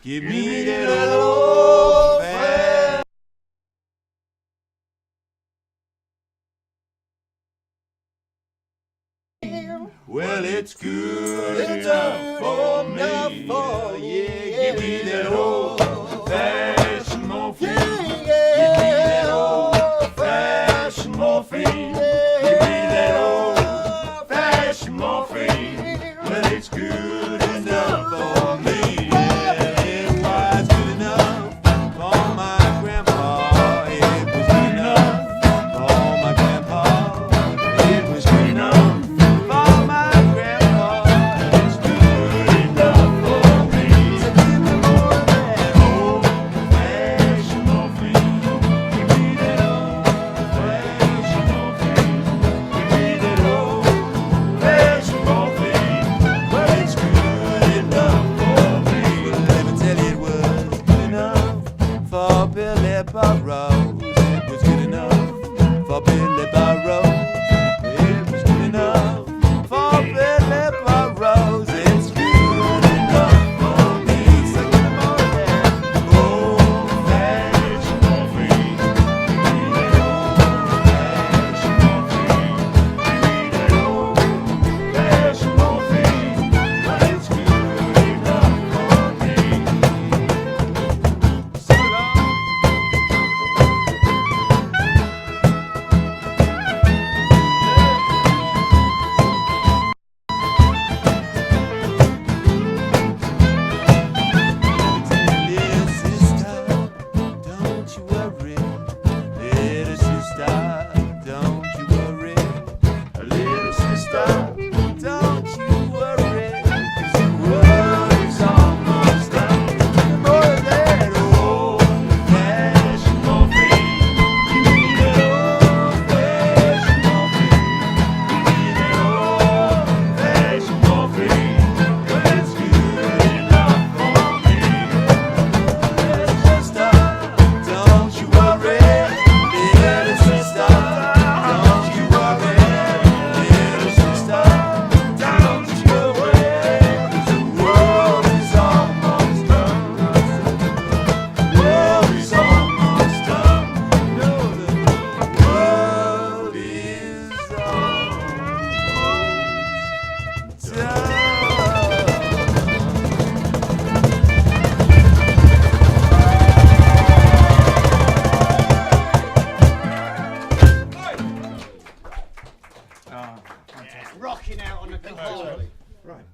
Give me that old fashioned. Well, it's good enough for me. Yeah, give me that old fashioned morphine. Give me that old fashioned morphine. Give me that old fashioned morphine. Well, it's good enough for me.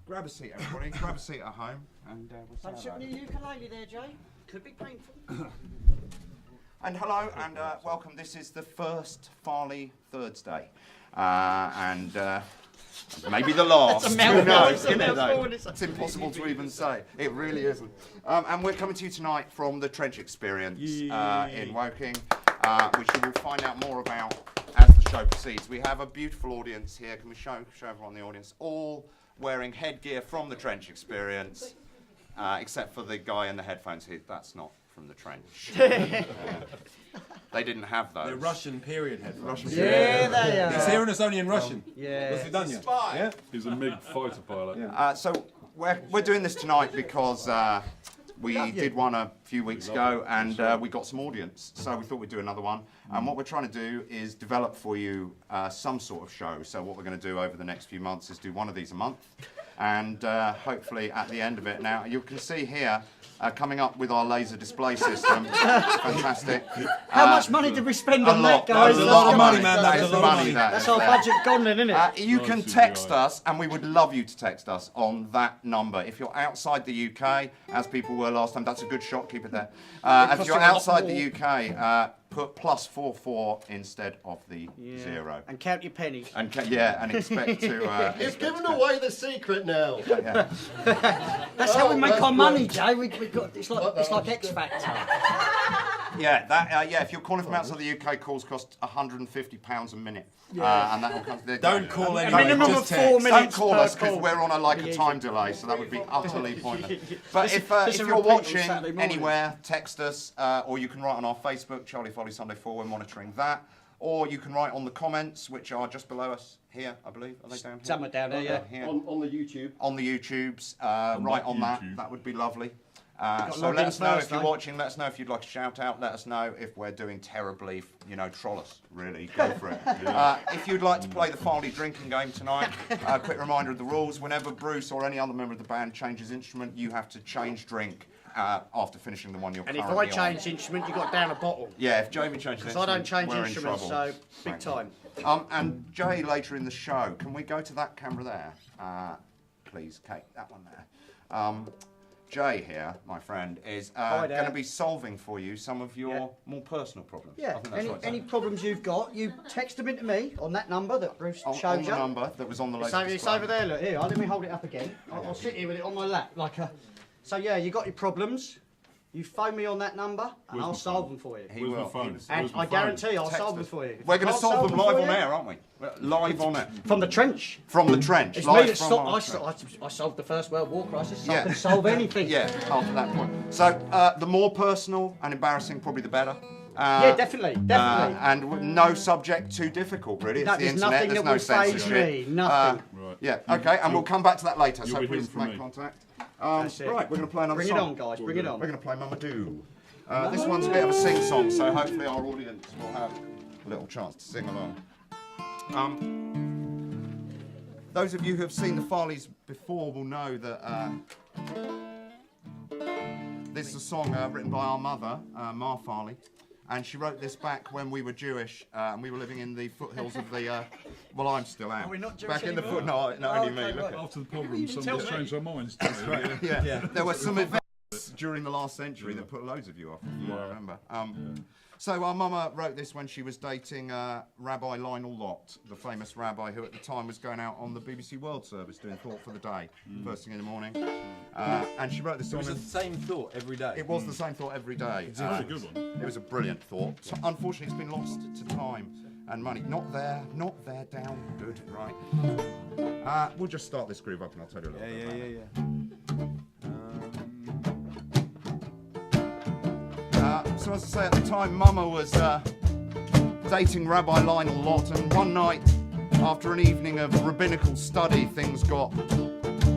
Grab a seat, everybody. Grab a seat at home, and we'll see. New ukulele there, Jay. Could be painful. And hello, and welcome. This is the first Farley Thirdsday, and maybe the last. Who knows? knows? It's impossible to even say. It really isn't. And we're coming to you tonight from the Trench Experience in Woking, which you will find out more about as the show proceeds. We have a beautiful audience here. Can we show everyone the audience? All wearing headgear from the Trench Experience, except for the guy in the headphones here. That's not from the Trench. They didn't have those. The Russian period headphones. Yeah, they are. He's hearing us only in Russian. Yeah. What's he done yet? Yeah? He's a MiG fighter pilot. Yeah. So we're doing this tonight because we did one a few weeks ago, and we got some audience. So we thought we'd do another one. And what we're trying to do is develop for you some sort of show. So what we're going to do over the next few months is do one of these a month. And hopefully at the end of it, now you can see here, coming up with our laser display system. Fantastic. How much money did we spend on that, That guys? was a lot of money, man. That is a lot of money. That's our budget gone then, isn't it? You can text us, and we would love you to text us on that number. If you're outside the UK, as people were last time, that's a good shot, keep it there. If you're outside the UK, put +44 instead of the 0. And count your pennies. And and expect to... You've given away the secret now. That's how we make our money, Jay. We got it's like X Factor. If you're calling from outside the UK, calls cost £150 a minute. And that will come to the... Don't call A anyone. minimum of Just 4 text. minutes. Don't call per us because call. we're on a time delay, so that would be utterly pointless. But This if is a you're repeat on watching Saturday morning. anywhere, text us, or you can write on our Facebook, Charlie Foley Sunday 4, we're monitoring that. Or you can write on the comments, which are just below us here, I believe. Are they down here? Somewhere down there, yeah. Here. On the YouTube. On the YouTubes, right on that. YouTube. That would be lovely. So let us know if you're watching. Let us know if you'd like a shout out. Let us know if we're doing terribly. Troll us. Really, go for it. If you'd like to play the Farley drinking game tonight, a quick reminder of the rules. Whenever Bruce or any other member of the band changes instrument, you have to change drink after finishing the one you're and currently on. And if I change instrument, you've got down a bottle. Yeah, if Jamie changes instrument, I don't change we're instruments, in so trouble. big time. And Jay, later in the show, can we go to that camera there? Please, Kate, that one there. Jay here, my friend, is going to be solving for you some of your more personal problems. Yeah, I think that's right, any problems you've got, you text them into me on that number that Bruce showed you. On the number that was on the latest It's over there, look, here, let me hold it up again. I'll sit here with it on my lap, like a... So yeah, you got your problems, you phone me on that number, and I'll solve them for you. He will. And I guarantee I'll solve them for you. We're going to solve them live on air, aren't we? Live on it. From the trench. From the trench. It's me that I solved the First World War crisis, so I can solve anything. Yeah, after that point. So the more personal and embarrassing, probably the better. Yeah, definitely. And no subject too difficult, really. It's the internet. Nothing There's that no will phase censorship. me. Nothing. Right. Yeah. Okay. And we'll come back to that later. So be please hearing from make me. contact. That's it. Right. We're going to play another Bring song. it on, guys. Bring it on. We're going to play Mama Do. This one's a bit of a sing-song, so hopefully our audience will have a little chance to sing along. Those of you who have seen the Farleys before will know that this is a song written by our mother, Ma Farley, and she wrote this back when we were Jewish and we were living in the foothills of the. Well, I'm still out. Are we not Jewish back in the foot? anymore? No, only me. Look After the pogrom, somebody's changed their minds. yeah. There were some events during the last century that put loads of you off, if you remember. So our mama wrote this when she was dating Rabbi Lionel Lott, the famous rabbi who at the time was going out on the BBC World Service doing Thought for the Day, first thing in the morning. And she wrote this song. It was the same thought every day. It was the same thought every day. It's a good one. It was a brilliant thought. So, unfortunately, it's been lost to time and money. Not there, down, good, right. We'll just start this groove up and I'll tell you a little bit about it. So as I say, at the time, Mama was dating Rabbi Lionel Lott, and one night, after an evening of rabbinical study, things got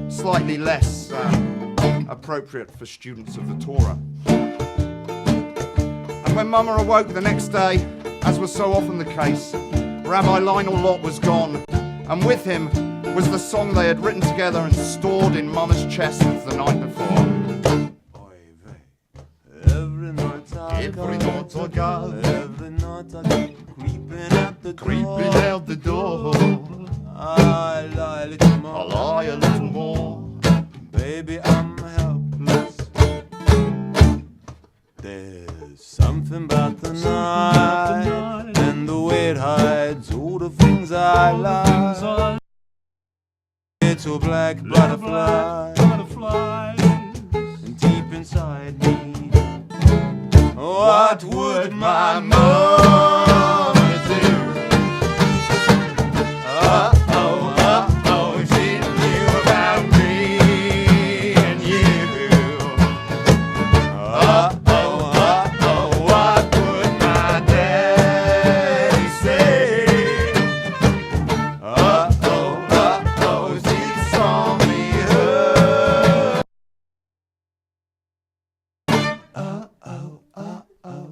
slightly less appropriate for students of the Torah. And when Mama awoke the next day, as was so often the case, Rabbi Lionel Lott was gone, and with him was the song they had written together and stored in Mama's chest since the night before. Every night I go, Every night I go creeping out the door. I lie a little more. I lie a little more. Baby, I'm helpless. There's something about the night and the way it hides all the things I like. Little black butterflies, and deep inside me. What would my mama do? If she knew about me and you. What would my daddy say? If he saw me hurt.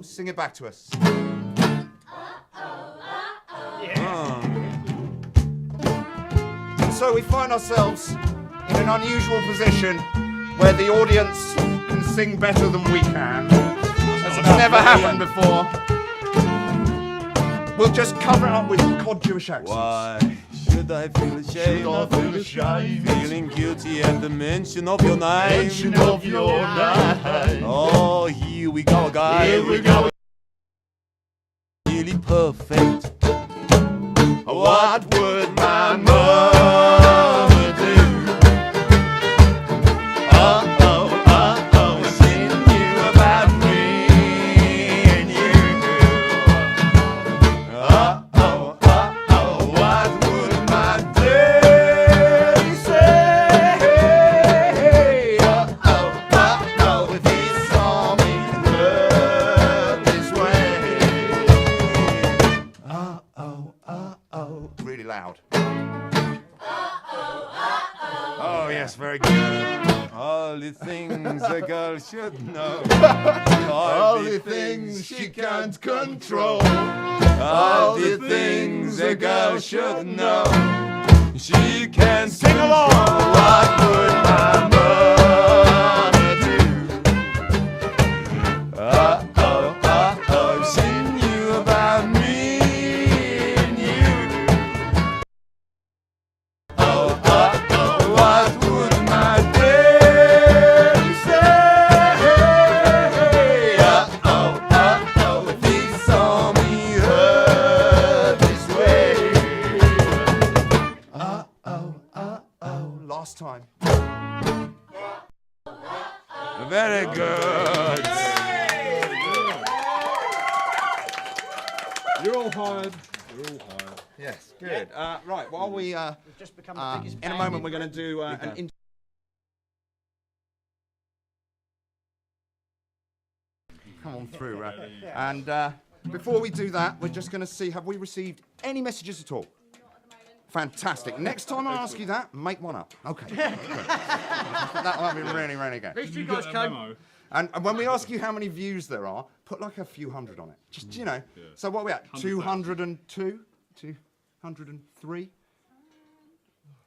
Sing it back to us. And so we find ourselves in an unusual position where the audience can sing better than we can. As it's never happened before. We'll just cover it up with cod Jewish accents. Why should I feel ashamed? Feeling guilty at the mention of your name. Oh, here we go, guys. Here we go. Really perfect. What would my mama do? She knew about me and you. What would my daddy say? If he saw me hurt this way. Really loud. Oh yes, very good. Oh, all the things a girl should know. All the things she can't control. All the things a girl should know. She can sing along. What would my mother do? She knew about me and you. What would my daddy say? If he saw me hurt this way. Last time. Very good. You're all hired. You're all hired. Yes, good. Right, while we We've just become the biggest in a band moment we're going to do an come on through, and before we do that, we're just going to see, have we received any messages at all? Fantastic. Next time I ask you that, make one up. Okay. That might be really, really good. These two You guys got that came. memo? And when we ask you how many views there are, put like a few hundred on it. Just, you know. Yeah. So what are we at? 100,000. 202? 203?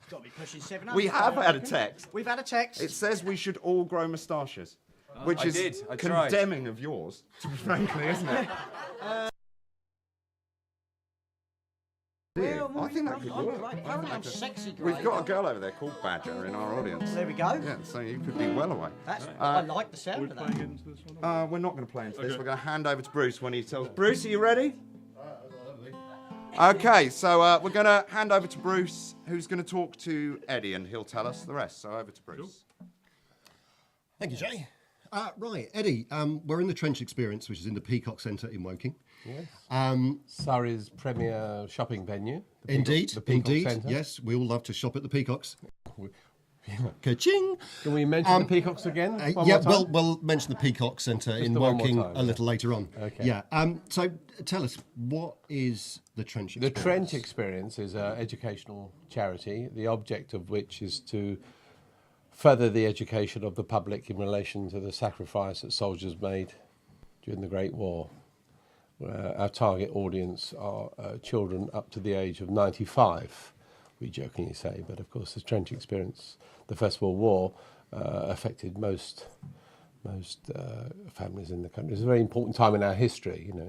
Got to be pushing 700. We have had a text. We've had a text. It says we should all grow moustaches, which I is did. I tried. condemning of yours, to be frankly, isn't it? I think that could work. I'm sexy. We've got a girl over there called Badger in our audience. There we go. Yeah, so you could be well away. I like the sound We're of playing that. into this one. We're not going to play into this. Okay. We're going to hand over to Bruce when he tells. Bruce, are you ready? Okay, so we're going to hand over to Bruce, who's going to talk to Eddie, and he'll tell us the rest. So over to Bruce. Thank you, Jay. Right, Eddie, we're in the Trench Experience, which is in the Peacock Centre in Woking. Surrey's premier shopping venue. The Indeed, the Peacock indeed. Centre. Yes, we all love to shop at the Peacocks. Ka-ching! Can we mention the Peacocks again? One Yeah, more time? we'll mention the Peacock Centre in the one more Woking time, a little later on. Okay. Yeah. So tell us, what is the Trench The Experience? Trench Experience is an educational charity, the object of which is to further the education of the public in relation to the sacrifice that soldiers made during the Great War. Our target audience are children up to the age of 95, we jokingly say, but of course the Trench Experience, the First World War, affected most families in the country. It's a very important time in our history. You know,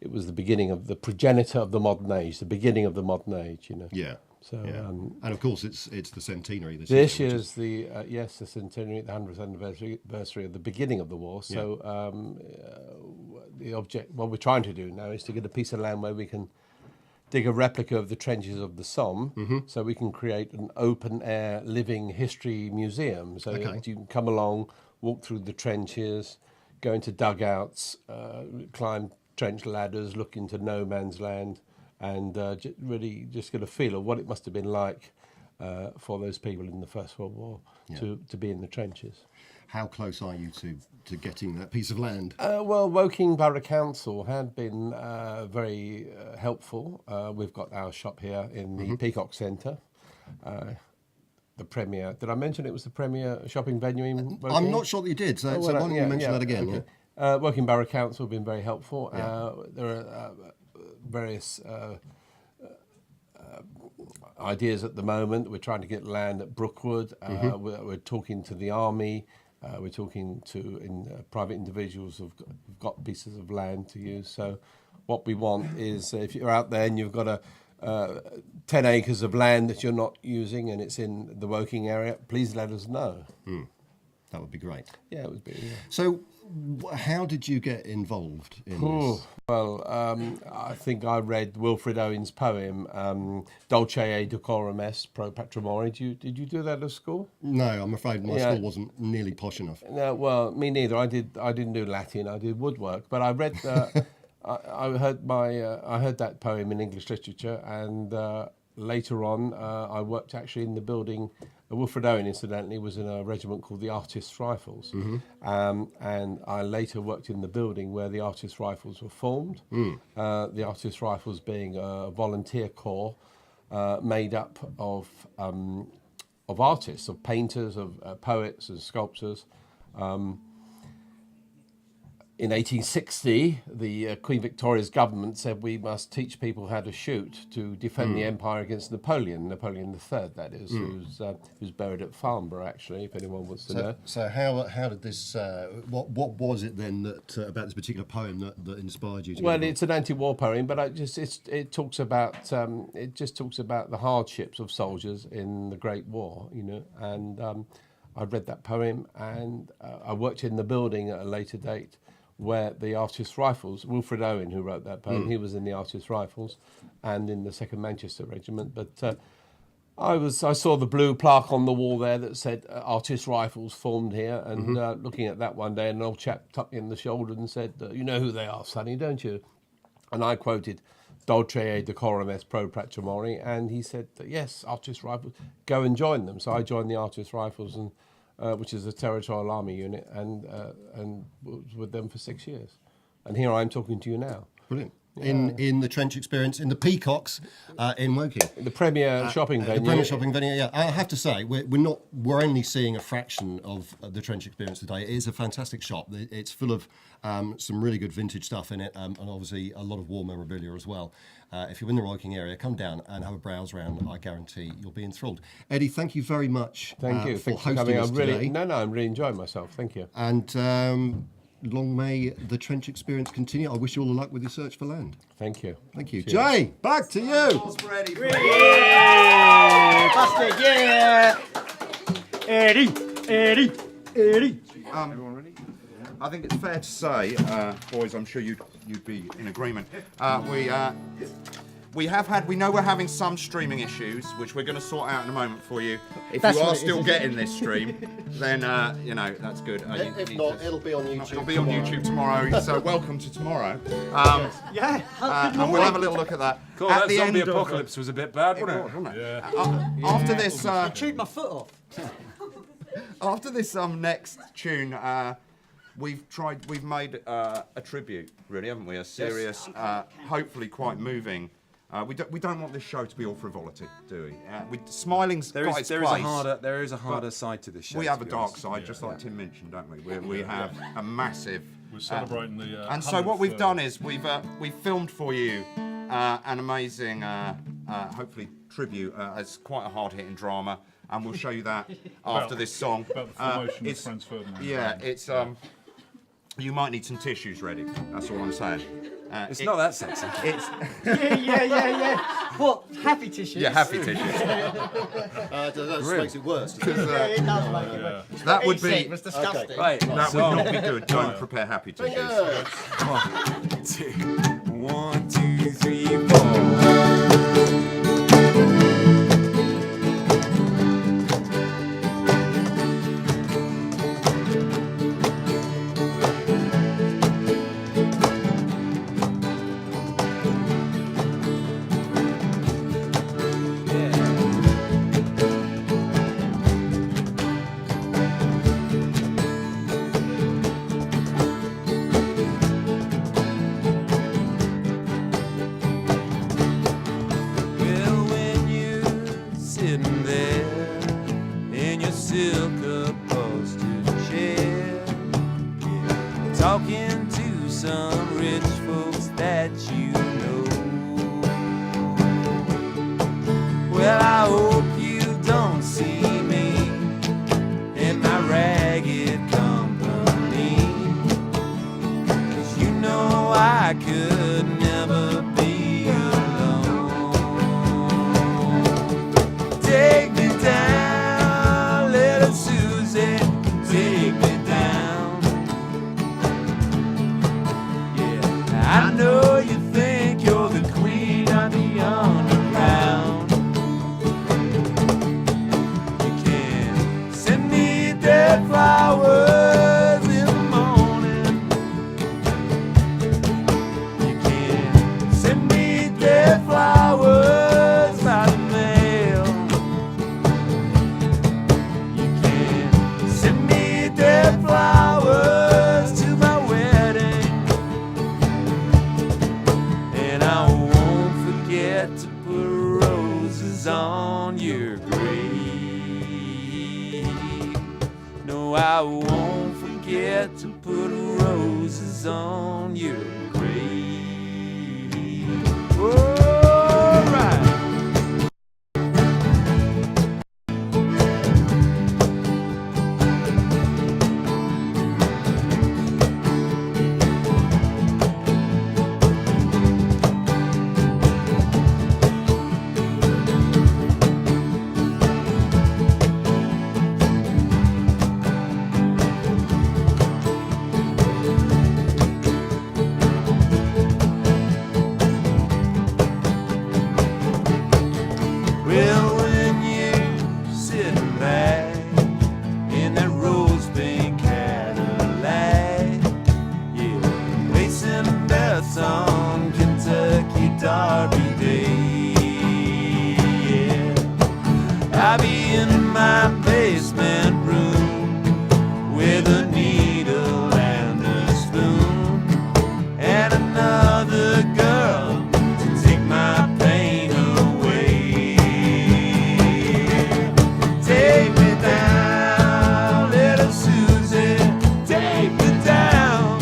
it was the beginning of the progenitor of the modern age, the beginning of the modern age. You know. Yeah. So yeah. And of course, it's the centenary this this year. year's the the centenary, the 100th anniversary of the beginning of the war. So the object, what we're trying to do now, is to get a piece of land where we can dig a replica of the trenches of the Somme, so we can create an open-air living history museum. So that you can come along, walk through the trenches, go into dugouts, climb trench ladders, look into no man's land, and really just get a feel of what it must have been like for those people in the First World War to be in the trenches. How close are you to getting that piece of land? Well, Woking Borough Council had been very helpful. We've got our shop here in the Peacock Centre. The premier, did I mention it was the premier shopping venue in Woking? I'm not sure that you did, so why don't you mention that again? Okay. Yeah. Woking Borough Council have been very helpful. There are various ideas at the moment. We're trying to get land at Brookwood. We're talking to the army. We're talking to private individuals who've got pieces of land to use. So what we want is, if you're out there and you've got 10 acres of land that you're not using and it's in the Woking area, please let us know. That would be great. Yeah, it would be. Yeah. So, how did you get involved in this? Well, I think I read Wilfred Owen's poem, Dulce et decorum est pro patrimony. Did you do that at school? No, I'm afraid my school wasn't nearly posh enough. No, well, me neither. I didn't do Latin. I did woodwork, but I read. I heard that poem in English literature, and later on, I worked actually in the building. Wilfred Owen, incidentally, was in a regiment called the Artists' Rifles, and I later worked in the building where the Artists' Rifles were formed. The Artists' Rifles being a volunteer corps made up of artists, of painters, of poets and sculptors. In 1860, the Queen Victoria's government said we must teach people how to shoot to defend the empire against Napoleon III, that is, who's buried at Farnborough, actually, if anyone wants to know. So how did this? What was it then that about this particular poem that inspired you to? Well, get it's an anti-war poem, but it talks about the hardships of soldiers in the Great War, you know. And I read that poem, and I worked in the building at a later date where the Artists Rifles, Wilfred Owen, who wrote that poem, he was in the Artists Rifles and in the 2nd Manchester Regiment. But I saw the blue plaque on the wall there that said Artists Rifles formed here, and looking at that one day, an old chap tucked me in the shoulder and said, "You know who they are, Sonny, don't you?" And I quoted Dolce decorum est pro patrimony, and he said, "Yes, Artists Rifles, go and join them." So I joined the Artists Rifles, and which is a territorial army unit, and was with them for 6 years. And here I am talking to you now. Brilliant. In the trench experience, in the Peacocks in Woking. The premier shopping venue. The premier shopping venue, yeah. I have to say, we're only seeing a fraction of the trench experience today. It is a fantastic shop. It's full of some really good vintage stuff in it, and obviously a lot of war memorabilia as well. If you're in the Woking area, come down and have a browse round. I guarantee you'll be enthralled. Eddie, thank you very much. Thank you. For Thanks for hosting coming. us today. I'm really enjoying myself. Thank you. And long may the trench experience continue. I wish you all the luck with your search for land. Thank you. Thank you. Cheers. Jay, back to you. Applause for Eddie. Busted, yeah! Eddie. Everyone ready? I think it's fair to say, boys, I'm sure you'd be in agreement. We know we're having some streaming issues, which we're going to sort out in a moment for you. If you are still getting this stream, then that's good. If not, it'll be on YouTube. It'll be on YouTube tomorrow. So welcome to tomorrow. Yeah, And we'll have a little look at that. Cool, At that the zombie end of- apocalypse was a bit bad, wasn't it? Yeah. After this, chewed my foot off. after this next tune, we've made a tribute, really, haven't we? A serious, hopefully quite moving. We don't want this show to be all frivolity, do we? Smiling's got its place. There is a harder side to this show. We have a to be dark honest. side, just like Tim mentioned, don't we? We have a massive. We're celebrating the. And so what we've done is we've filmed for you an amazing, hopefully tribute. It's quite a hard-hitting drama, and we'll show you that after this song. About the formation of It's Franz Ferdinand. yeah, it's you might need some tissues ready. That's all I'm saying. It's not that sexy. It's Yeah. What? Happy tissues? yeah, happy tissues. That makes it worse. Yeah, it does make it worse. That would He said be it was disgusting. Right, that would not be good. Don't prepare happy tissues. One, two, three, four. Well, when you're sitting there in your silk upholstered chair, talking to some rich folks that you know, well, I hope you don't see me in my ragged company, 'cause you know I could never be alone. Take me down, little Susie, take me down. Yeah, I know you think you're the queen of the underground. You can send me dead flowers in the morning. You can send me dead flowers by the mail. You can send me dead flowers to my wedding. And I won't forget to put roses on your grave. I won't forget to put roses on your grave. All right. Well, when you're sitting back in that rose-pink Cadillac, yeah, racing bets on Kentucky Derby Day, yeah, I'll be in my basement room with a needle and a spoon and another girl to take my pain away. Take me down, little Susie, take me down.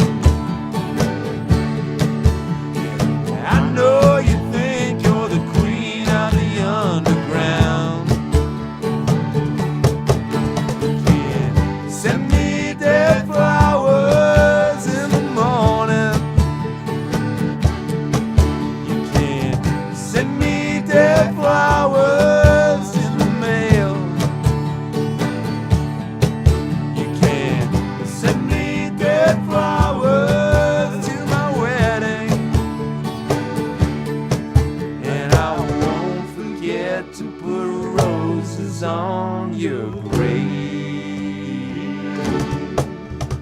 I know you think you're the queen of the underground. Yeah, send me dead flowers in the morning. You can't send me dead flowers in the mail. You can't send me dead flowers to my wedding. And I won't forget to put roses on your grave.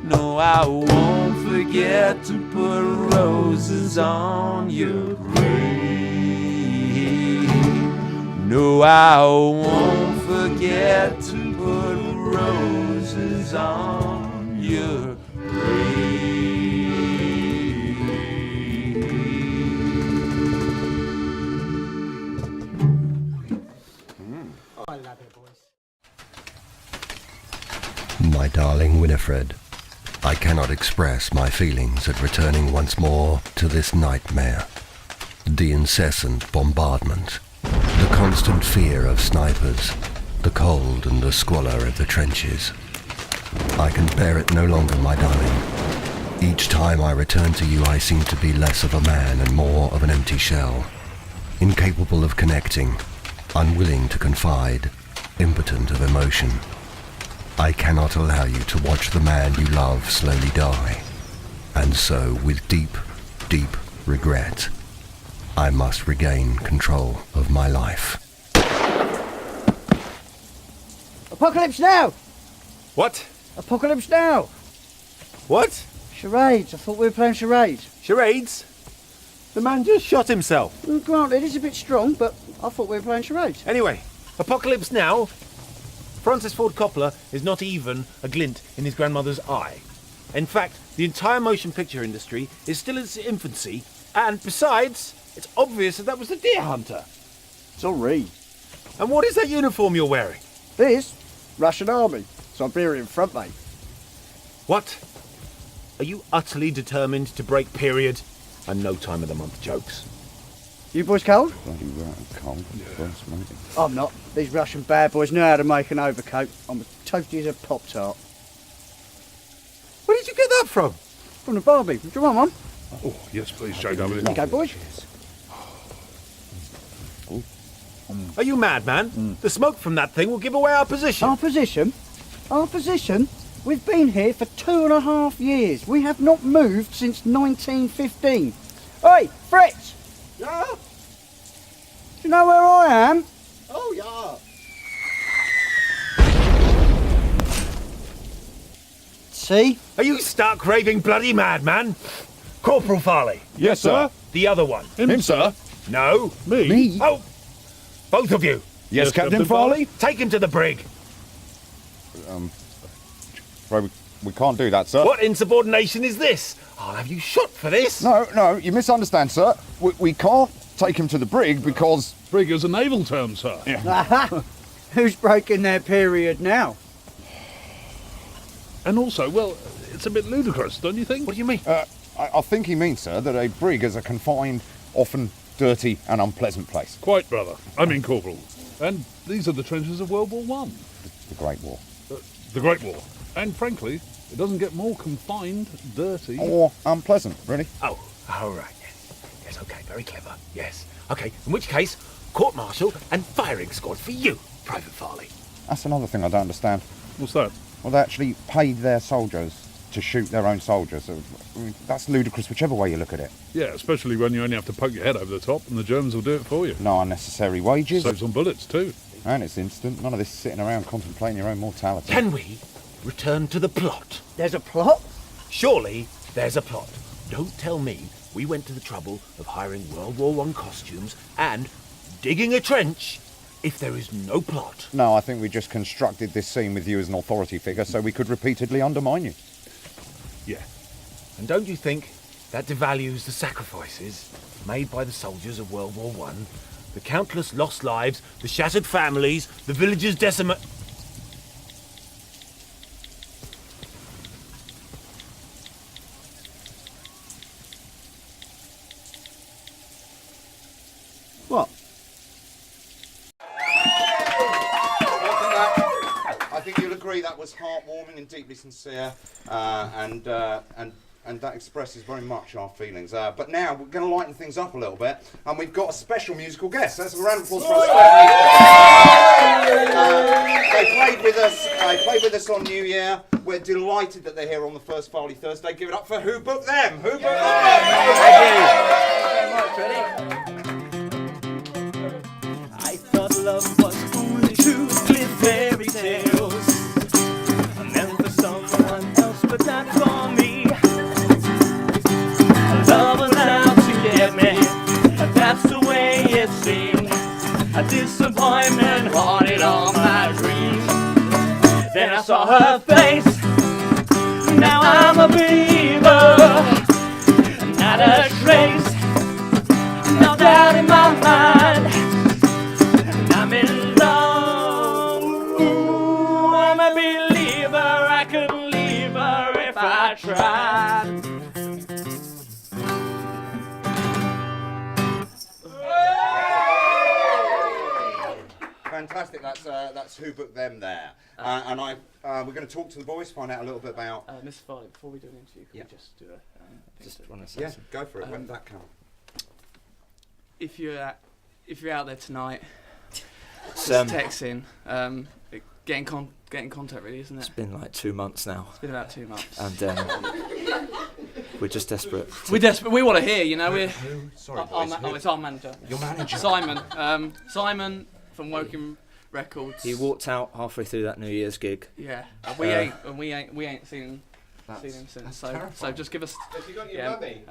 No, I won't forget to put roses on your grave. No, I won't forget to put roses on your grave. I love it, boys. My darling Winifred, I cannot express my feelings at returning once more to this nightmare. The incessant bombardment, the constant fear of snipers, the cold and the squalor of the trenches. I can bear it no longer, my darling. Each time I return to you, I seem to be less of a man and more of an empty shell, incapable of connecting, unwilling to confide, impotent of emotion. I cannot allow you to watch the man you love slowly die. And so, with deep, deep regret, I must regain control of my life. Apocalypse Now! What? Apocalypse Now! What? Charades. I thought we were playing charades. Charades? The man just shot himself. Granted, it's a bit strong, but I thought we were playing charades. Anyway, Apocalypse Now? Francis Ford Coppola is not even a glint in his grandmother's eye. In fact, the entire motion picture industry is still in its infancy, and besides, it's obvious that was the deer hunter. Sorry. And what is that uniform you're wearing? This? Russian army. Siberian front, mate. What? Are you utterly determined to break period and no time of the month jokes? You boys cold? Bloody right, cold. First, mate. I'm not. These Russian bad boys know how to make an overcoat. I'm as toasty as a Pop-Tart. Where did you get that from? From the Barbie. Do you want one? Oh, yes, please, J.W. There you go, boys. Are you mad, man? The smoke from that thing will give away our position. Our position? Our position? We've been here for 2.5 years. We have not moved since 1915. Oi, Fritz! Yeah? Do you know where I am? Oh, yeah. See? Are you stark raving bloody mad, man? Corporal Farley. Yes, sir. The other one. Him, sir. No. Me? Oh, both of you. Yes, Captain Farley. Take him to the brig. We can't do that, sir. What insubordination is this? I'll have you shot for this. No, you misunderstand, sir. We can't take him to the brig because... Brig is a naval term, sir. Aha! Who's breaking their period now? And also, well, it's a bit ludicrous, don't you think? What do you mean? I think he means, sir, that a brig is a confined, often dirty and unpleasant place. Quite, brother. I mean, Corporal. And these are the trenches of World War One. The Great War. The Great War. And frankly, it doesn't get more confined, dirty... Or unpleasant, really. Oh, all right, yes. Yes, okay, very clever, yes. Okay, in which case, court-martial and firing squad for you, Private Farley. That's another thing I don't understand. What's that? Well, they actually paid their soldiers to shoot their own soldiers. I mean, that's ludicrous whichever way you look at it. Yeah, especially when you only have to poke your head over the top and the Germans will do it for you. No unnecessary wages. Saves on bullets too. And it's instant. None of this sitting around contemplating your own mortality. Can we return to the plot? There's a plot? Surely there's a plot. Don't tell me we went to the trouble of hiring World War I costumes and digging a trench if there is no plot. No, I think we just constructed this scene with you as an authority figure so we could repeatedly undermine you. Yeah. And don't you think that devalues the sacrifices made by the soldiers of World War I? The countless lost lives, the shattered families, the villages decimated. What? I think you'll agree that was heartwarming and deeply sincere, and that expresses very much our feelings. But now we're going to lighten things up a little bit, and we've got a special musical guest. Let's have a round of applause for our special musical guest. They played with us on New Year. We're delighted that they're here on the first Farley Thursday. Give it up for Who Booked Them. Who Booked Them? I thought love was only truthfully fairy tales, meant for someone else, but not for me. Love was out to get me, that's the way it seemed. A disappointment haunted all my dreams. Then I saw her face, now I'm a believer. Not a trace, no doubt in my mind. I'm in love, ooh, I'm a believer. I couldn't leave her if I tried. Fantastic. That's Who Booked Them there. And we're going to talk to the boys, find out a little bit about. Mr. Farley, before we do an interview, can we just do a Just want to say Yeah, something. go for it. When did that come? if you're out there tonight, It's, just text in. Get in contact, really, isn't it? It's been like 2 months now, It's been about 2 months. and we're just desperate. We're desperate. We want to hear. You know, we're. Who? Sorry, Our boys. Who? it's our manager. Your manager. Simon. Simon from Woking Records. He walked out halfway through that New Year's gig. Yeah. We ain't seen him since. That's So terrifying. just give us. Has he got your Yeah, mummy?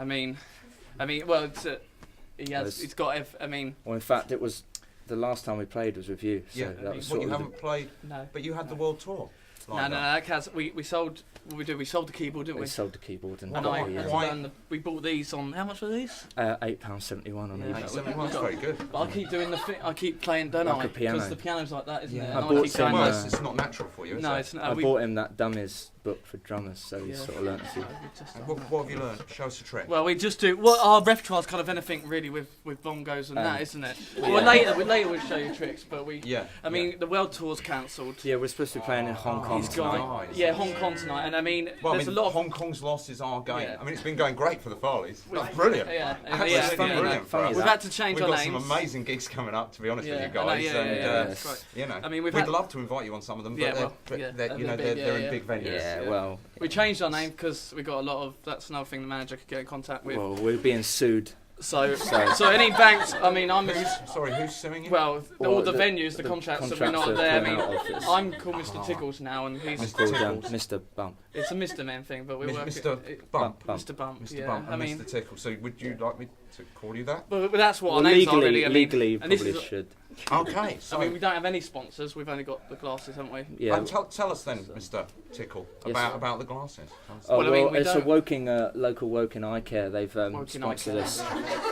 I mean, well, it's he has. There's- He's got. I mean, Well, in fact, it was the last time we played was with you. So Yeah, that was what sort you of haven't played, no. but you had the world tour. No, lined up. that has. We sold. What we do? We sold the keyboard, didn't we we? sold the keyboard and And got I the, had to learn we bought these on. How much were these? £8.71 on Yeah. eBay. 871, that's very good. But I keep doing I keep playing, don't Like I? a piano. Because the piano's like that, isn't it? I And bought keep some, going, Well, it's not natural for you, is no, it? it's not. I bought him that Dummies book for drummers, so he Yeah. sort of learnt a few. What have you learned? Show us a trick. Well, we just do. Well, our repertoire's kind of anything really with bongos and that, isn't it? Well, later we'll show you tricks, but we. Yeah. I mean, the world tour's cancelled. Yeah, we're supposed to be playing in Hong Kong He's tonight. gone. Yeah, Hong Kong tonight, and I mean, Well, there's I mean, a lot of. Hong Kong's loss is our game. Yeah. I mean, it's been going great for the Farleys. That's brilliant. Yeah, Absolutely yeah, brilliant for funny us. We've had to change We've our got names. some amazing gigs coming up, to be honest with Yeah, you I know, guys. yeah, and yeah, that's right. you know, I mean, we've we'd had- love to invite you on some of them, but Yeah, they're, well, yeah, they're, you know, big, they're yeah. in big venues. Yeah, well, We changed our name because we got a lot of. That's another thing the manager could get in contact with. well, we're being sued. So any banks. I mean, Who's suing you? well, Well, all the the- venues, the the contracts that we're contracts not are there. I coming mean, out of this. I'm called Mr. Tickles now, and he's I'm called Tickles. Mr. Bump. It's a Mr. Man thing, but we work. Mr. Bump. Mr. Bump. Mr. Yeah, Bump I and mean, Mr. Tickle. So would you like me to call you that? but that's what Well, our names are legally, really. I mean, legally, you and this probably is. should. Okay. So I mean, we don't have any sponsors. We've only got the glasses, haven't we? Yeah. tell us then, Mr. Tickle, Yes. about the glasses. Oh, Well, I mean, well, we it's a don't- Woking, local Woking eye care. They've Woking Eye sponsored Care. us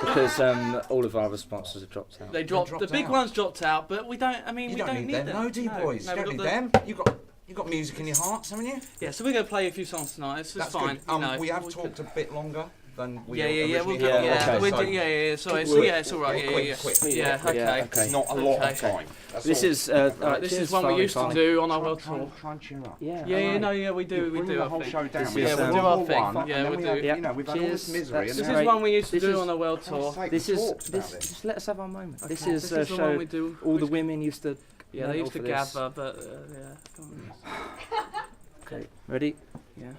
because all of our other sponsors have dropped out. They dropped. dropped The big out. ones dropped out, but we don't. I mean, You we don't need them. them. No, D boys. no, You we don't need got them. You got You've got music in your hearts, haven't you? Yeah, so we're going to play a few songs tonight. It's That's fine. good. you know. We have talked a bit longer than we Yeah, originally we'll had. yeah. Sorry, it's all right. Quick. Yeah, okay. It's not a lot of time. This is This is one we used to do on our world tour. Try and cheer up. Yeah. We do. We do the our whole thing. show down. This We is, have we'll World do our War thing. One, Yeah, and then we'll we do. have, Yeah. you know, we've had all this Cheers. misery. This and This now is one we used to This do is- on our world tour. take This the is talks about this. it. Just let us have our moment. This Okay, is this a is the one show. we do. All the women used to. Yeah, they used to for this. gather, but yeah. Go on. Okay, ready? Yeah.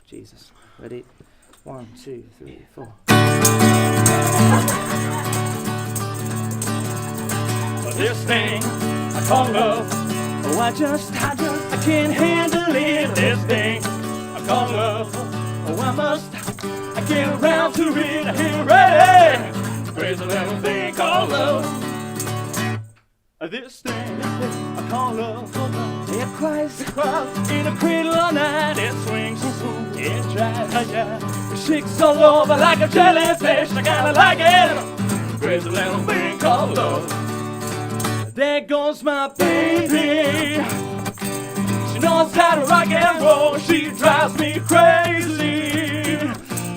Jesus. Ready? 1, 2, 3, 4. This thing I call love. Oh, I can't handle it. This thing I call love. Oh, I get around to it. I ain't ready. Crazy little thing called love. This thing I call love. It cries. In a cradle all night, it swings, it tries, it shakes all over like a jellyfish. I kinda like it. Crazy little thing called love. There goes my baby. She knows how to rock and roll. She drives me crazy.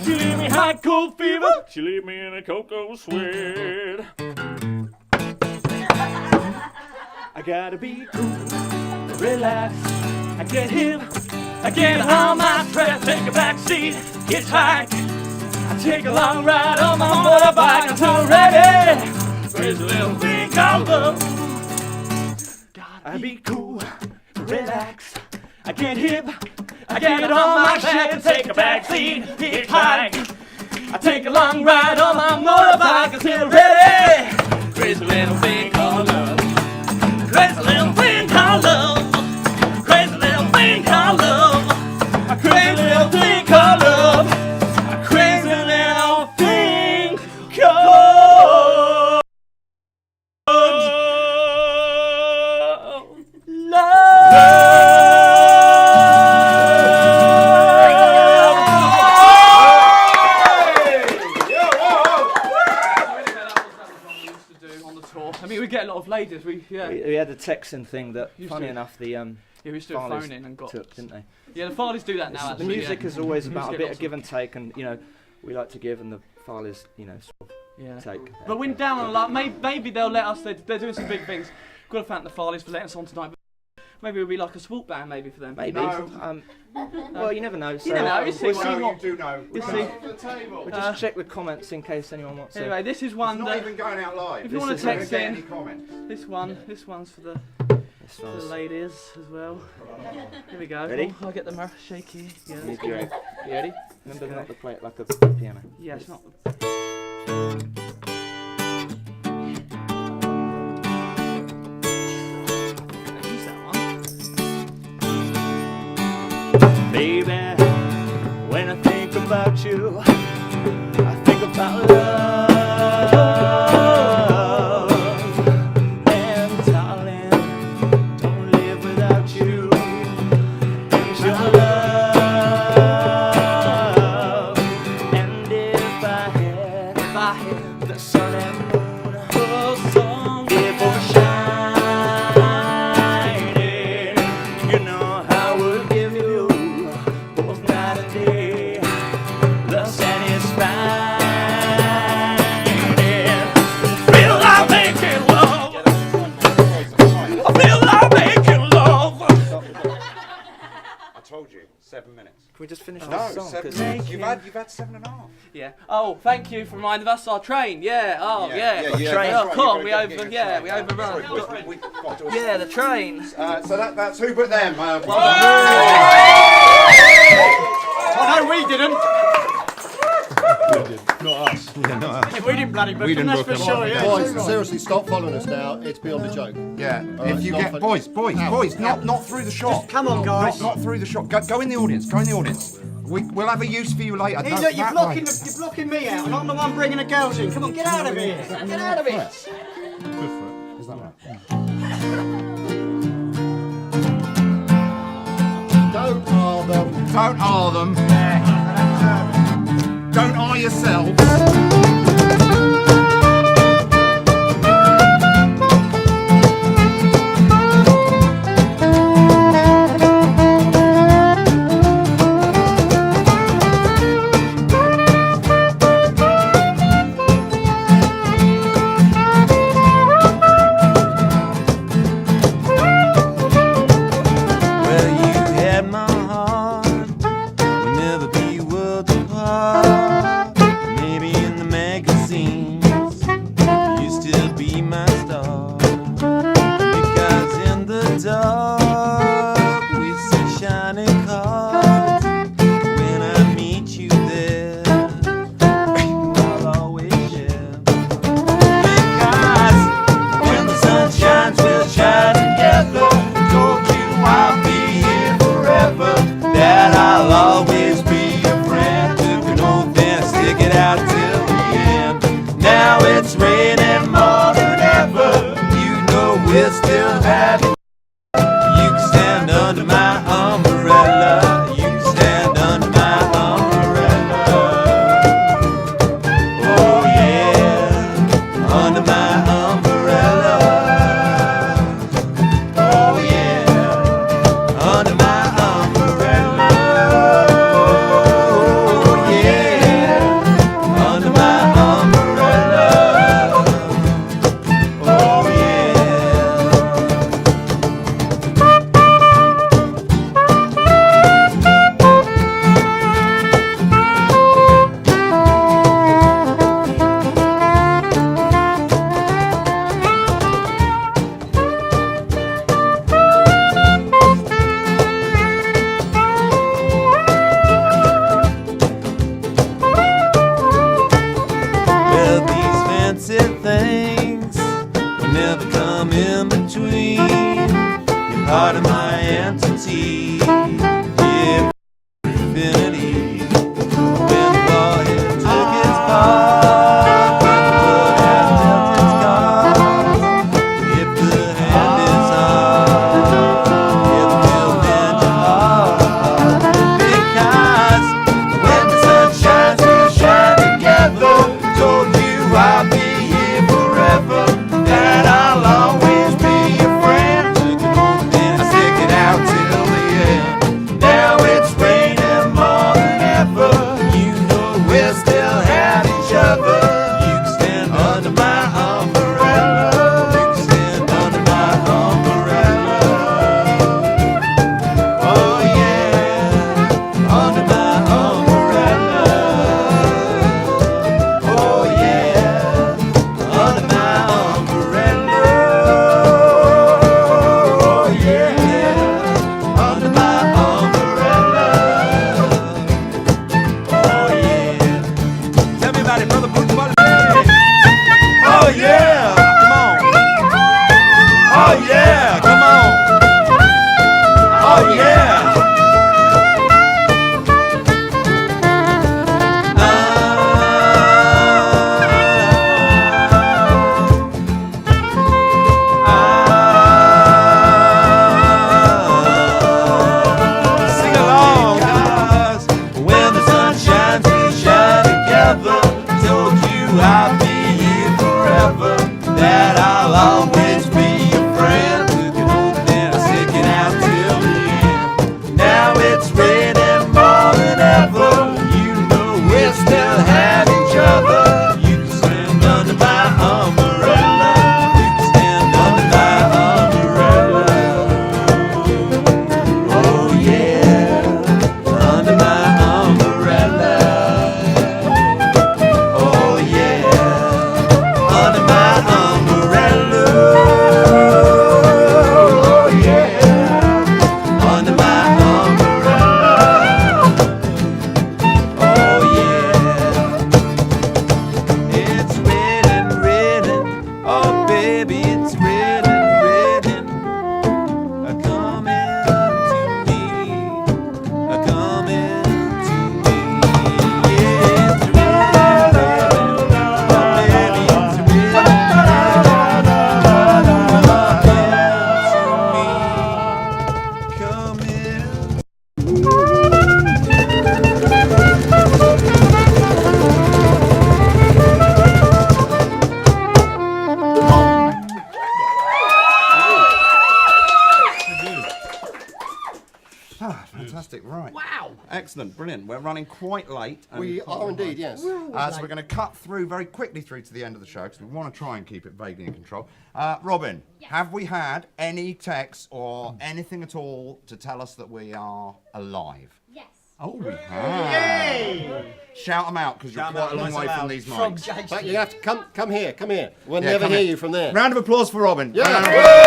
She leave me high cold fever. She leave me in a cocoa sweat. I gotta be cool, relax. I get hip, I get on my track, take a back seat, hitchhike. I take a long ride on my motorbike until I'm ready. Crazy little thing called love. Gotta be cool, relax. I get hip, I get on my track and take a back seat, hitchhike. I take a long ride on my motorbike until I'm ready. Crazy little thing called love. Crazy little thing called love. Crazy little thing called love. A crazy little thing called love. A crazy little thing called I mean, we get a lot of ladies. We had a texting thing that, Used funny to. enough, the Yeah, we used to do a Farleys phone in and got. took, didn't they? Yeah, the Farleys do that now. The Actually, music is always We about used a to get bit lots of give and take, and we like to give, and the Farleys, sort of take. But when down on luck, maybe they'll let us. They're doing some big things. Got to thank the Farleys for letting us on tonight. Maybe we'll be like a sport band, maybe for them. Maybe. No. Well, you never know. So You never know. You see, You do know. You see. We'll just check the comments in case anyone wants to. Anyway, this is one It's not that. even going out live. If you want to text Don't get any in, comments. this one's for the ladies as well. Here we go. Ready? Oh, I'll get the shaky. Yeah. You ready? Remember not to play it like a piano. Yeah, it's not. Use that one. Baby, when I think about you, I think about love. And darling, don't live without you. And your love. And if I had the sun and moon, if it were shining, you know I would give you both night and day, the satisfying. Feel like making love. I feel like making love. I told you, 7 minutes. Can we just finish No, this song? 7 'Cause minutes. You've had 7.5. Yeah. Oh, thank you for reminding us our train. Yeah. Oh, yeah. train. Oh, Right, come on, you've we got to over. get Yeah, your we train. overrun. Sorry, we've got to Yeah, the train. So that's Who But Them. Oh no, we didn't. Not us. We didn't bloody book them, that's for sure. Yeah. Boys, seriously, stop following us now. It's beyond a joke. Yeah, right, if you stop get it. boys, not through the shop. Come on, guys. Not through the shop. Go in the audience. Go in the audience. We'll have a use for you later. Hey, No, look, you're that blocking, way. you're blocking me out, and I'm the one bringing the girls in. Come on, get out of here. Get out of here. Is that right? Don't are them. Don't R them. Don't R yourself. Well, these fancy things will never come in between. You're part of my entity. Yeah, infinity. When the warhead took its part, when the blood has dealt its cards, if the hand is on, it will bend your heart. Because when the sun shines, we'll shine together. Told you I'll be here forever, that I'll always be your friend. I stick it out till the end. Now it's raining more than ever. You know we'll still have each other. You can stand under my umbrella. You can stand under my umbrella. Oh yeah, under my umbrella. Oh yeah, under my umbrella. Oh yeah, under my umbrella. Oh yeah. Tell me about it, brother. Put the button. Oh yeah, come on. Oh yeah, come on. Oh yeah. Sing along, guys. When the sun shines, we shine together. Told you I'll be here forever, that I'll always be your friend. And I stick it out till the end. Now it's raining more than ever. You know we'll still have each other. You can stand under my umbrella. You can stand under my umbrella. Oh yeah, under my umbrella. Oh yeah, under my umbrella. Oh yeah, under my umbrella. Oh yeah, it's raining, raining. Oh baby, it's raining, raining. Come into me, come into me. Yeah, it's raining, raining. Oh baby, it's raining. Come into me, come in. Fantastic, right. Wow. Excellent, brilliant. We're running quite late. and We quite are indeed, behind. yes. So we're going to cut through very quickly through to the end of the show because we want to try and keep it vaguely in control. Robin, have we had any texts or anything at all to tell us that we are alive? Yes. Oh, we have. Shout them out because you're quite a long way from these mics. But you have to come here, come here. We'll never hear you from there. Round of applause for Robin. Yeah.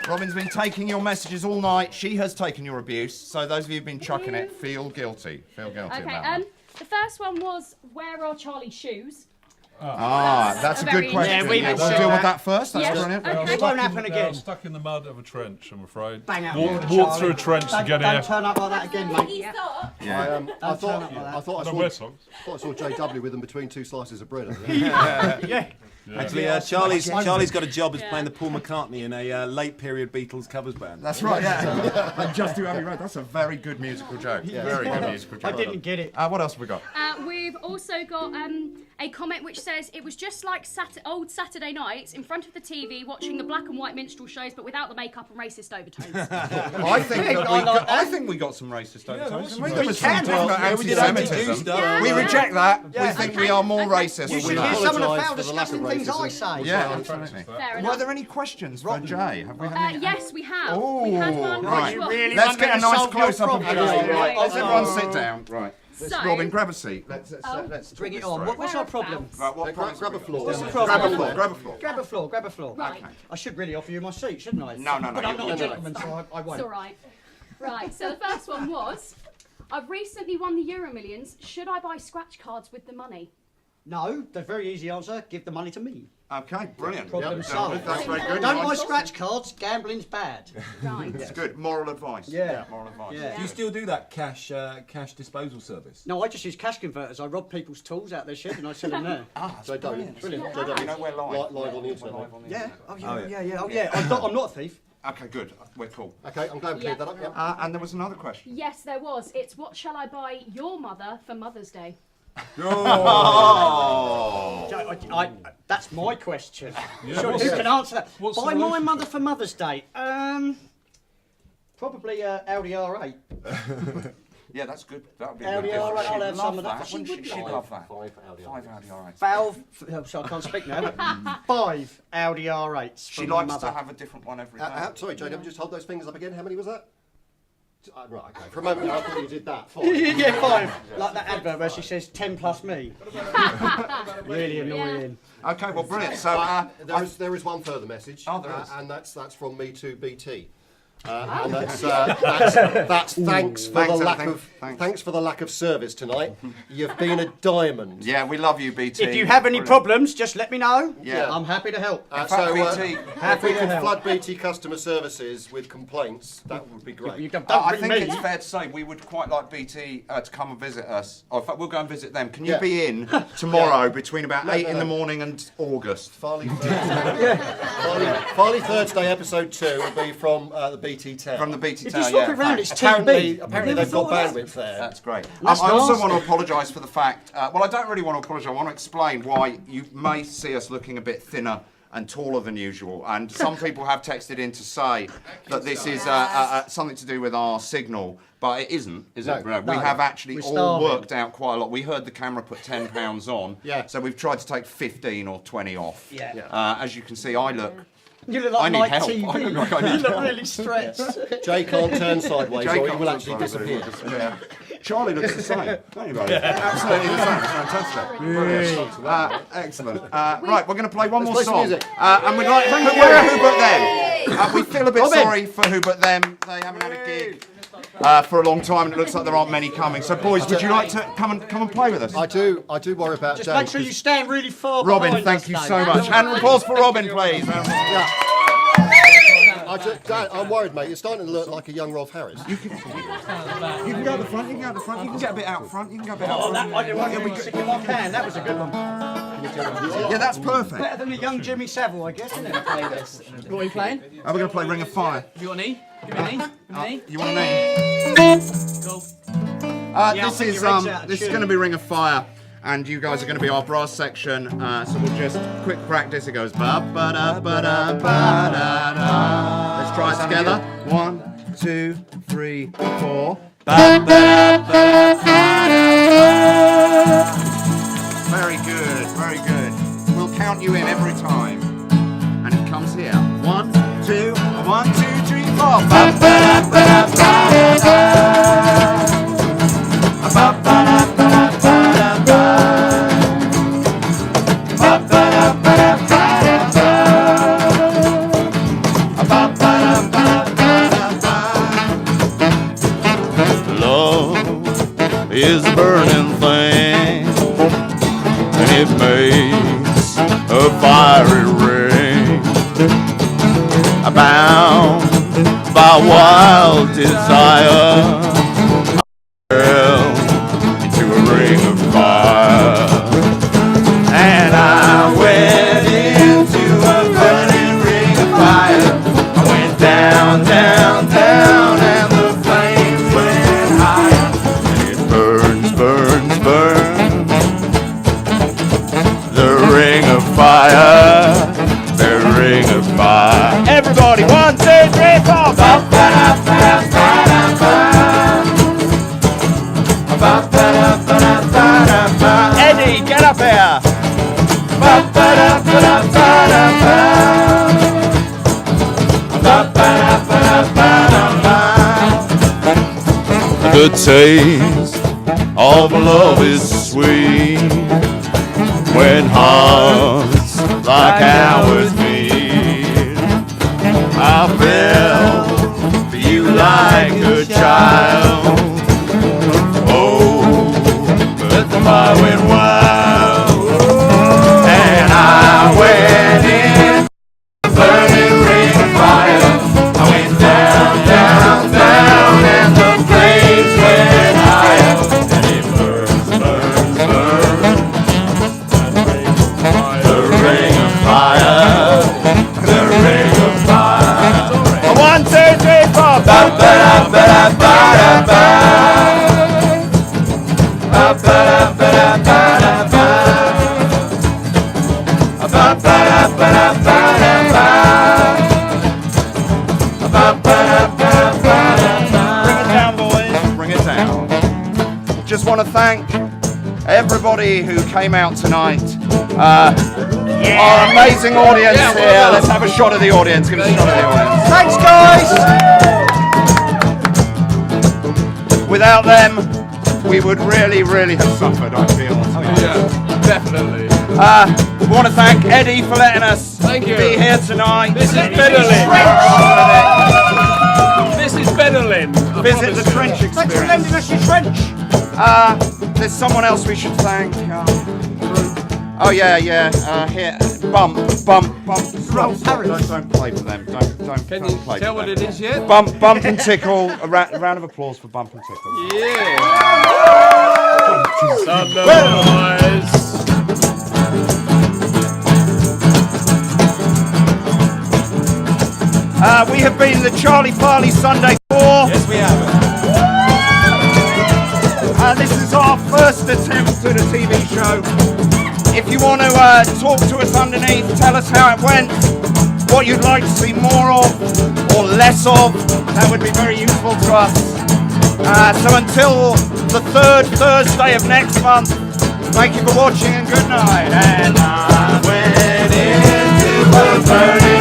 Robin's been taking your messages all night. She has taken your abuse. So those of you who've been chucking it, feel guilty. Feel guilty Okay, about that. the first one was, where are Charlie's shoes? That's a good question. Yeah, we We'll mentioned deal with that. that first. That's Yes. brilliant. Okay. It won't happen again. Stuck in the mud of a trench, I'm afraid. Bang out. Walk through a trench to get Don't here. turn up like that again, mate. He stopped. I thought No wear socks. I saw JW with them between two slices of bread. Yeah. Actually, Charlie's got a job as playing the Paul McCartney in a late period Beatles covers band. That's right, yeah. And Just Do Abbey Road. That's a very good musical joke. Very good musical joke. I didn't get it. What else have we got? We've also got a comment which says, it was just like old Saturday nights in front of the TV watching the black and white minstrel shows but without the makeup and racist overtones. I think we got some racist overtones. We There was can some have anti-Semitism. Yeah. We reject that. Yeah. We think we are more racist. You should hear some of the foul disgusting things I say. Yeah, absolutely. Fair Were enough. there any questions for Jay? Have we had any? Yes, we have. Oh, we had one. right. Which Really Let's want get me a to nice solve your close-up of Jay. problem? Right. Let's everyone sit down. Right. So, Robin, grab a seat. Let's Bring talk it this on. through. What's our problem? Right, what problems grab a have we floor. got? What's the problem? Grab a floor. Grab a floor. Grab a floor, grab a floor. Right. I should really offer you my seat, shouldn't I? No, But I'm not you- a gentleman, so I it's won't. all right. Right, so the first one was, I've recently won the Euro Millions. Should I buy scratch cards with the money? No, the very easy answer, give the money to me. Okay, brilliant. Problem solved. That's very good. Don't buy Nice. scratch cards, gambling's bad. Right. It's good. Moral advice. Yeah. Moral advice. Yeah. Do you still do that cash disposal service? No, I just use cash converters. I rob people's tools out their shed and I sell them there. So don't. Brilliant. You know we're live. Live on the internet. Yeah. Oh yeah. Oh, yeah. Yeah. Oh yeah. I'm not a thief. Okay, good. We're cool. Okay, I'm glad we cleared that up. Yeah. And there was another question. Yes, there was. It's what shall I buy your mother for Mother's Day? Oh. That's my question. Yeah, Sure, what's who the- can answer that? what's the Buy my relationship? mother for Mother's Day. Probably Audi R8. Yeah, that's good. That would be Audi good. R8, I'll She'd have some love of that. Wouldn't she? She'd love that. 5 Audi. 5 Audi R8. Valve. So I can't speak now. 5 Audi R8s. She from my likes mother. to have a different one every day. Sorry, JW, just hold those fingers up again. How many was that? Right, okay. For a moment, I thought you did that. 5. Yeah, 5. Like that advert where she says 10 plus me. Really annoying. Okay, well, brilliant. So there is one further message. Oh, there is. And that's from me to BT. And that's thanks for the lack of service tonight. You've been a diamond. Yeah, we love you, BT. If you have any problems, just let me know. Yeah. I'm happy to help. In fact, BT. If we could flood BT customer services with complaints, that would be great. I think it's fair to say we would quite like BT to come and visit us. Or in fact, we'll go and visit them. Can you be in tomorrow between about 8 in the morning and August? Farley Thirdsday. Farley Thirdsday episode 2 will be from the BT town. From the BT If town, you swap yeah. it round, it's Apparently TV. they've got bandwidth there. That's great. That's I also nasty. want to apologise for the fact. Well, I don't really want to apologise. I want to explain why you may see us looking a bit thinner and taller than usual. And some people have texted in to say that this is something to do with our signal, but it isn't, is it? No. We have actually We're all starving. worked out quite a lot. We heard the camera put 10 pounds on, Yeah. so we've tried to take 15 or 20 off. Yeah. As you can see, I look. You look I like need Mike help. TV. I look like I You need look help. really stretched. Jay can't turn sideways Jay or he can't will turn actually sideways. disappear. Yeah. Charlie looks the same, don't you, buddy? Absolutely the same. Fantastic. Brilliant. Excellent. Right, we're going to play one more play some song. music. And we'd like Who But Them. We feel a bit sorry for Who But Them. They haven't had a gig for a long time, and it looks like there aren't many coming. So, boys, would you like to come and play with us? I do worry about Just Jay. make sure you stand really far Robin, behind thank us, you though. so much. And applause for Robin, please. I'm worried, mate. You're starting to look like a young Rolf Harris. You can go at the front. You can go at the front. You can get a bit out front. You can go a bit out front. I didn't want to stick in my can. That was a good one. Yeah, that's perfect. Better than the young Jimmy Savile, I guess, isn't it? Play this. What are you playing? We're going to play Ring of Fire. Have you got an E? Give me an E. Give me an E. You want a name? Cool. This is going to be Ring of Fire, and you guys are going to be our brass section. So we'll just quick practice. It goes ba ba da ba da ba da da. Let's try it together. 1, 2, 3, 4. Very good, very good. We'll count you in every time, and it comes here. 1, 2, 1, 2, 3, 4. Ba ba da ba da ba da. Love is a burning thing, and it makes a fiery ring, bound by wild desire, into a ring of fire, and I went into a burning ring of fire. I went down, down, down, and the flames went higher. It burns, burns, burns. The ring of fire, the ring of fire. Everybody, 1, 2, 3, 4. Eddie, get up here. The taste of love is sweet when hearts like ours meet. I fell for you like a child, thank everybody who came out tonight. Our amazing audience here. Let's have a shot of the audience. Give us a shot of the audience. Thanks, guys! Without them, we would really, really have suffered, I feel. Definitely. We want to thank Eddie for letting us be here tonight. This is Benelin. This is Benelin. Visit the trench Thanks for experience. lending us your trench. There's someone else we should thank. Oh yeah. Here, bump. Don't play for them. Don't Can don't you play tell for what them. it is yet? Bump and tickle. A round of applause for Bump and Tickle. Yeah. Boys. We have been the Charlie Farley Sunday Tour. Yes, we have. This is our first attempt at a TV show. If you want to talk to us underneath, tell us how it went, what you'd like to see more of or less of, that would be very useful to us. So until the third Thursday of next month, thank you for watching and good night. And I went into the burning